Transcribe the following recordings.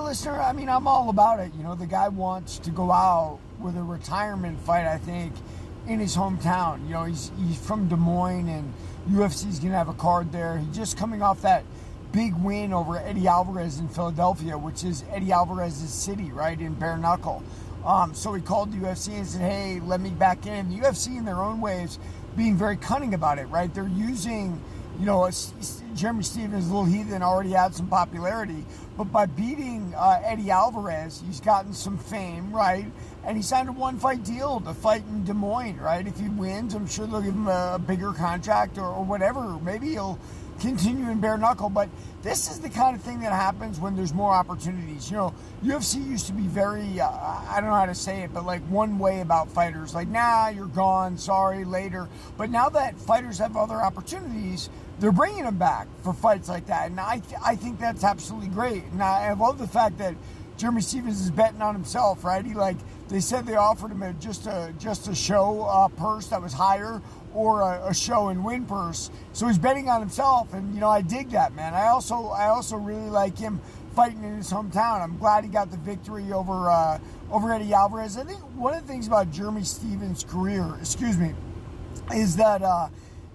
listener, I mean, I'm all about it. You know, the guy wants to go out with a retirement fight, I think, in his hometown. You know, he's from Des Moines, and UFC's going to have a card there. He's just coming off that big win over Eddie Alvarez in Philadelphia, which is Eddie Alvarez's city, right, in bare knuckle. So he called the UFC and said, hey, let me back in. The UFC, in their own ways, being very cunning about it, right? They're using, you know, Jeremy Stephens, little heathen, already had some popularity, but by beating Eddie Alvarez, he's gotten some fame, right? And he signed a one-fight deal to fight in Des Moines, right? If he wins, I'm sure they'll give him a bigger contract or whatever. Maybe he'll continue in bare knuckle, but this is the kind of thing that happens when there's more opportunities. You know, UFC used to be very, I don't know how to say it, but like one way about fighters, like, nah, you're gone, sorry, later. But now that fighters have other opportunities, they're bringing them back for fights like that. And I think that's absolutely great. And I love the fact that Jeremy Stephens is betting on himself, right? They said they offered him just a show purse that was higher, or a show and win purse. So he's betting on himself, and you know, I dig that, man. I also really like him fighting in his hometown. I'm glad he got the victory over Eddie Alvarez. I think one of the things about Jeremy Stephens' career, is that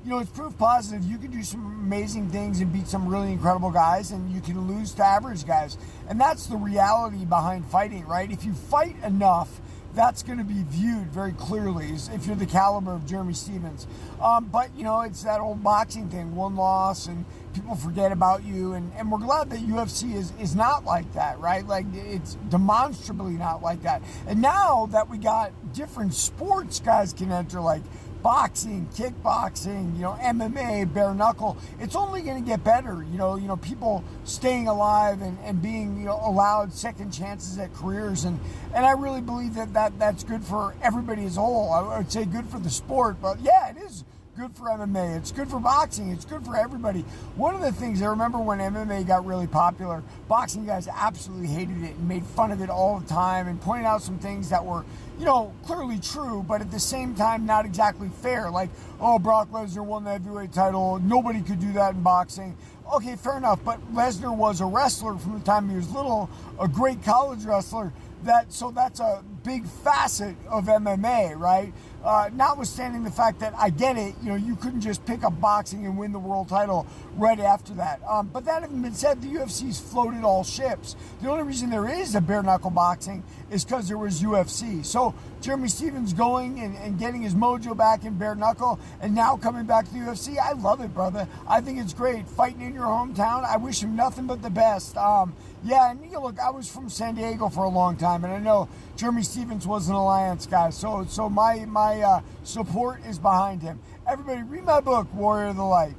you know, it's proof positive. You can do some amazing things and beat some really incredible guys, and you can lose to average guys. And that's the reality behind fighting, right? If you fight enough, that's going to be viewed very clearly if you're the caliber of Jeremy Stephens. But, you know, it's that old boxing thing, one loss, and people forget about you. And we're glad that UFC is not like that, right? Like, it's demonstrably not like that. And now that we got different sports guys can enter, like boxing, kickboxing, you know, MMA, bare knuckle, it's only going to get better. You know, people staying alive and being, you know, allowed second chances at careers, and I really believe that's good for everybody as a whole. I would say good for the sport, but yeah, it is good for MMA. It's good for boxing. It's good for everybody. One of the things I remember when MMA got really popular, boxing guys absolutely hated it and made fun of it all the time and pointed out some things that were, you know, clearly true, but at the same time not exactly fair. Like, oh, Brock Lesnar won the heavyweight title. Nobody could do that in boxing. Okay, fair enough, but Lesnar was a wrestler from the time he was little, a great college wrestler. So that's a big facet of MMA, right? Notwithstanding the fact that I get it, you know, you couldn't just pick up boxing and win the world title right after that. But that having been said, the UFC's floated all ships. The only reason there is a bare knuckle boxing is because there was UFC. So Jeremy Stephens going and getting his mojo back in bare knuckle, and now coming back to the UFC, I love it, brother. I think it's great. Fighting in your hometown, I wish him nothing but the best. Yeah, and you know, look, I was from San Diego for a long time, and I know Jeremy Stephens was an Alliance guy, so my support is behind him. Everybody, read my book, Warrior of the Light.